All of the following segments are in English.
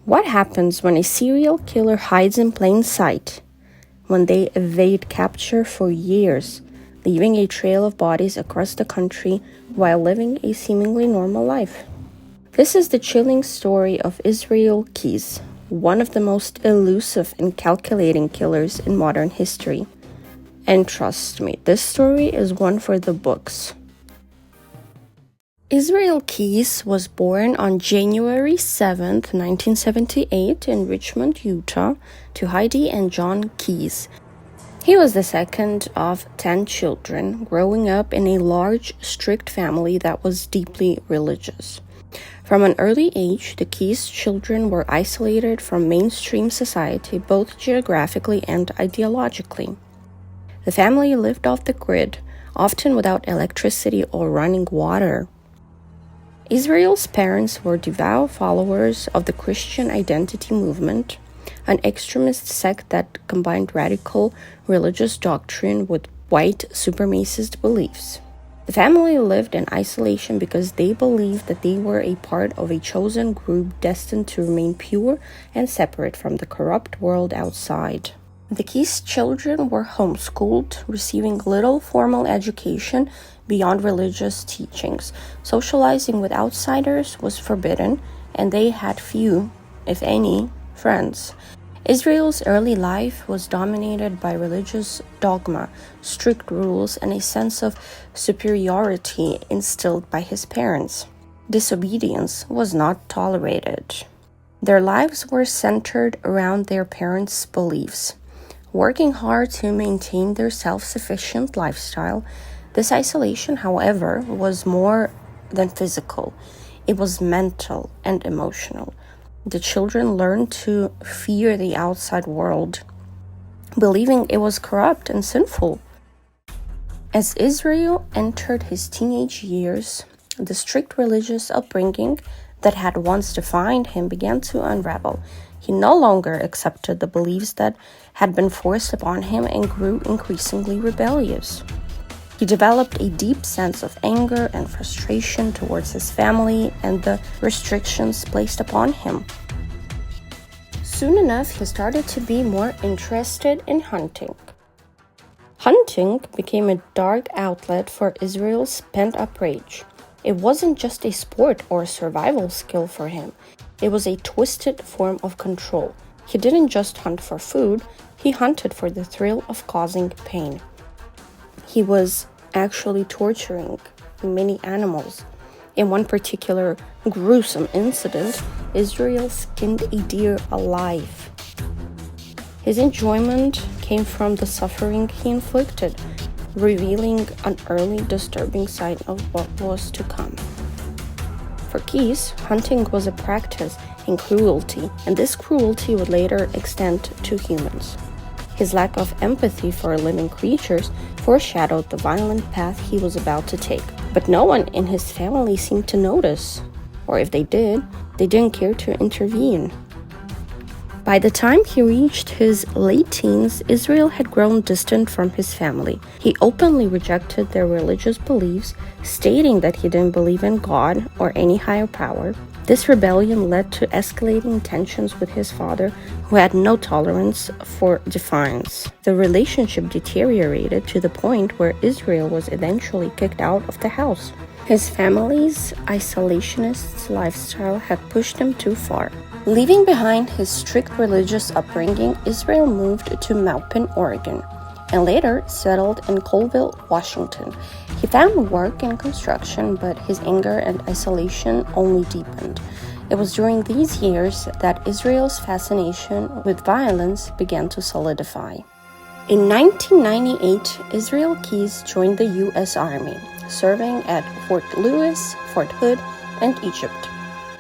What happens when a serial killer hides in plain sight? When they evade capture for years, leaving a trail of bodies across the country while living a seemingly normal life? This is the chilling story of Israel Keyes, one of the most elusive and calculating killers in modern history. And trust me, this story is one for the books. Israel Keyes was born on January 7, 1978 in Richmond, Utah, to Heidi and John Keyes. He was the second of 10 children, growing up in a large, strict family that was deeply religious. From an early age, the Keyes children were isolated from mainstream society, both geographically and ideologically. The family lived off the grid, often without electricity or running water. Israel's parents were devout followers of the Christian identity movement, an extremist sect that combined radical religious doctrine with white supremacist beliefs. The family lived in isolation because they believed that they were a part of a chosen group destined to remain pure and separate from the corrupt world outside. The Keyes children were homeschooled, receiving little formal education beyond religious teachings. Socializing with outsiders was forbidden, and they had few, if any, friends. Israel's early life was dominated by religious dogma, strict rules, and a sense of superiority instilled by his parents. Disobedience was not tolerated. Their lives were centered around their parents' beliefs. Working hard to maintain their self-sufficient lifestyle, this isolation, however, was more than physical. It was mental and emotional. The children learned to fear the outside world, believing it was corrupt and sinful. As Israel entered his teenage years, the strict religious upbringing that had once defined him began to unravel. He no longer accepted the beliefs that had been forced upon him and grew increasingly rebellious. He developed a deep sense of anger and frustration towards his family and the restrictions placed upon him. Soon enough, he started to be more interested in hunting. Hunting became a dark outlet for Israel's pent-up rage. It wasn't just a sport or a survival skill for him. It was a twisted form of control. He didn't just hunt for food, he hunted for the thrill of causing pain. He was actually torturing many animals. In one particular gruesome incident, Israel skinned a deer alive. His enjoyment came from the suffering he inflicted, revealing an early disturbing sign of what was to come. For Keyes, hunting was a practice in cruelty, and this cruelty would later extend to humans. His lack of empathy for living creatures foreshadowed the violent path he was about to take. But no one in his family seemed to notice, or if they did, they didn't care to intervene. By the time he reached his late teens, Israel had grown distant from his family. He openly rejected their religious beliefs, stating that he didn't believe in God or any higher power. This rebellion led to escalating tensions with his father, who had no tolerance for defiance. The relationship deteriorated to the point where Israel was eventually kicked out of the house. His family's isolationist lifestyle had pushed him too far. Leaving behind his strict religious upbringing, Israel moved to Maupin, Oregon, and later settled in Colville, Washington. He found work in construction, but his anger and isolation only deepened. It was during these years that Israel's fascination with violence began to solidify. In 1998, Israel Keyes joined the U.S. Army, serving at Fort Lewis, Fort Hood, and Egypt.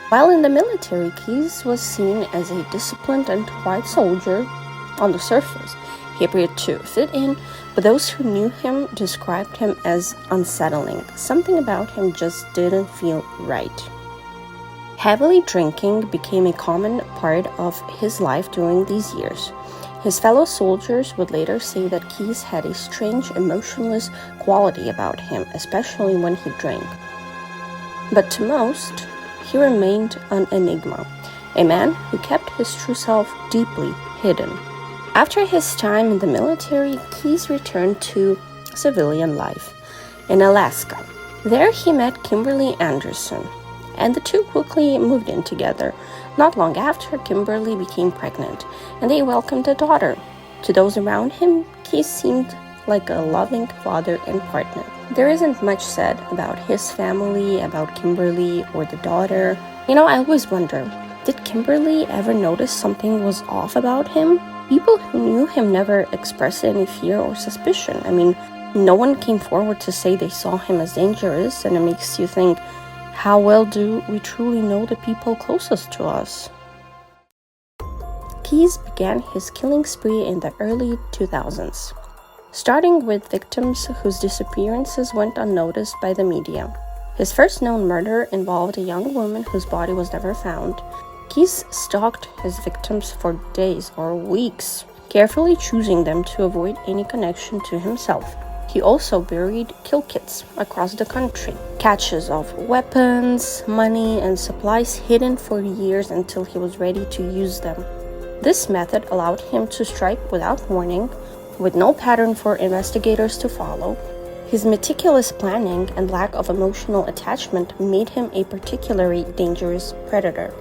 While in the military, Keyes was seen as a disciplined and quiet soldier. On the surface, he appeared to fit in, but those who knew him described him as unsettling. Something about him just didn't feel right. Heavily drinking became a common part of his life during these years. His fellow soldiers would later say that Keyes had a strange, emotionless quality about him, especially when he drank. But to most, he remained an enigma. a man who kept his true self deeply hidden. After his time in the military, Keyes returned to civilian life in Alaska. There he met Kimberly Anderson, and the two quickly moved in together. Not long after, Kimberly became pregnant, and they welcomed a daughter. To those around him, Keyes seemed like a loving father and partner. There isn't much said about his family, about Kimberly or the daughter. I always wonder, did Kimberly ever notice something was off about him? People who knew him never expressed any fear or suspicion. No one came forward to say they saw him as dangerous, and it makes you think, how well do we truly know the people closest to us? Keyes began his killing spree in the early 2000s, starting with victims whose disappearances went unnoticed by the media. His first known murder involved a young woman whose body was never found. Keyes stalked his victims for days or weeks, carefully choosing them to avoid any connection to himself. He also buried kill kits across the country, caches of weapons, money, and supplies hidden for years until he was ready to use them. This method allowed him to strike without warning, with no pattern for investigators to follow. His meticulous planning and lack of emotional attachment made him a particularly dangerous predator.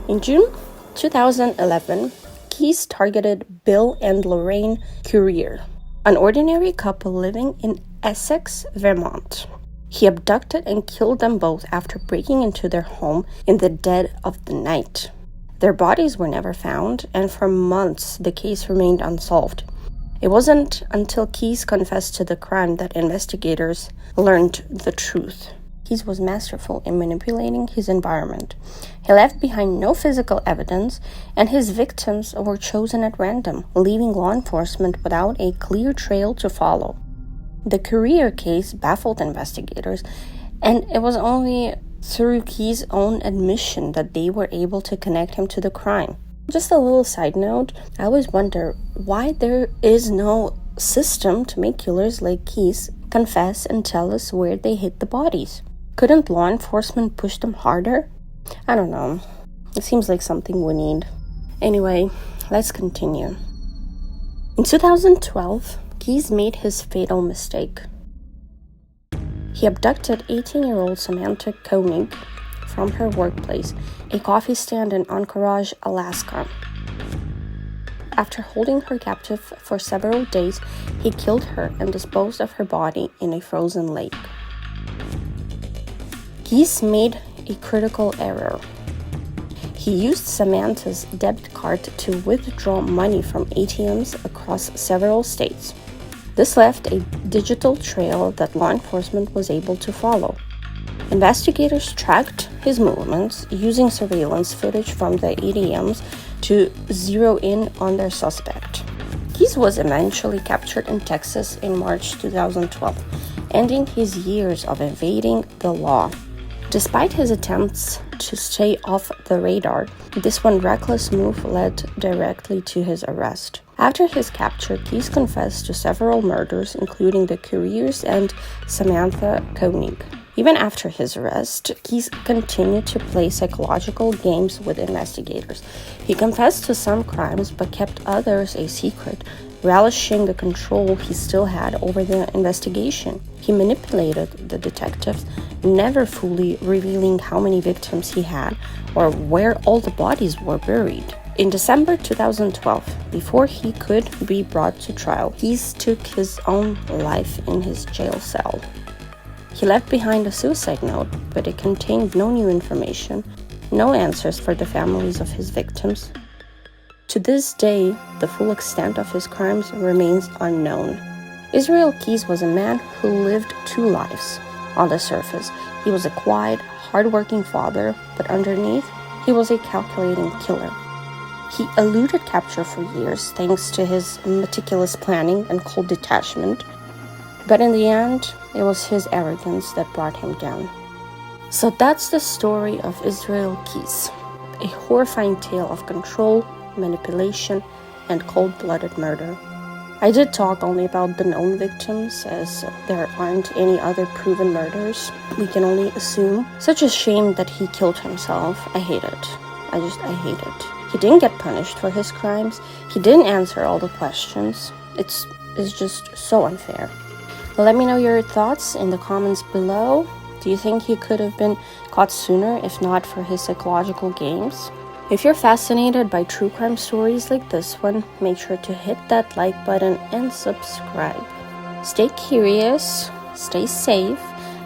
In June 2011, Keyes targeted Bill and Lorraine Currier, an ordinary couple living in Essex, Vermont. He abducted and killed them both after breaking into their home in the dead of the night. Their bodies were never found, and for months the case remained unsolved. It wasn't until Keyes confessed to the crime that investigators learned the truth. Keyes was masterful in manipulating his environment. He left behind no physical evidence, and his victims were chosen at random, leaving law enforcement without a clear trail to follow. The Currier case baffled investigators, and it was only through Keyes' own admission that they were able to connect him to the crime. Just a little side note, I always wonder why there is no system to make killers like Keyes confess and tell us where they hid the bodies. Couldn't law enforcement push them harder? I don't know. It seems like something we need. Anyway, let's continue. In 2012, Keyes made his fatal mistake. He abducted 18-year-old Samantha Koenig from her workplace, a coffee stand in Anchorage, Alaska. After holding her captive for several days, he killed her and disposed of her body in a frozen lake. Keyes made a critical error. He used Samantha's debit card to withdraw money from ATMs across several states. This left a digital trail that law enforcement was able to follow. Investigators tracked his movements using surveillance footage from the ATMs to zero in on their suspect. Keyes was eventually captured in Texas in March 2012, ending his years of evading the law. Despite his attempts to stay off the radar, this one reckless move led directly to his arrest. After his capture, Keyes confessed to several murders, including the Curriers and Samantha Koenig. Even after his arrest, Keyes continued to play psychological games with investigators. He confessed to some crimes but kept others a secret, relishing the control he still had over the investigation. He manipulated the detectives, never fully revealing how many victims he had or where all the bodies were buried. In December 2012, before he could be brought to trial, Keyes took his own life in his jail cell. He left behind a suicide note, but it contained no new information, no answers for the families of his victims. To this day, the full extent of his crimes remains unknown. Israel Keyes was a man who lived two lives. On the surface, he was a quiet, hard-working father, but underneath, he was a calculating killer. He eluded capture for years thanks to his meticulous planning and cold detachment, but in the end, it was his arrogance that brought him down. So that's the story of Israel Keyes, a horrifying tale of control, manipulation, and cold-blooded murder. I did talk only about the known victims, as there aren't any other proven murders. We can only assume. Such a shame that he killed himself. I hate it. I hate it. He didn't get punished for his crimes. He didn't answer all the questions. It's just so unfair. Well, let me know your thoughts in the comments below. Do you think he could have been caught sooner if not for his psychological games? If you're fascinated by true crime stories like this one, make sure to hit that like button and subscribe. Stay curious, stay safe,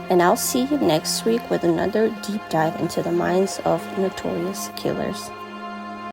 and I'll see you next week with another deep dive into the minds of notorious killers.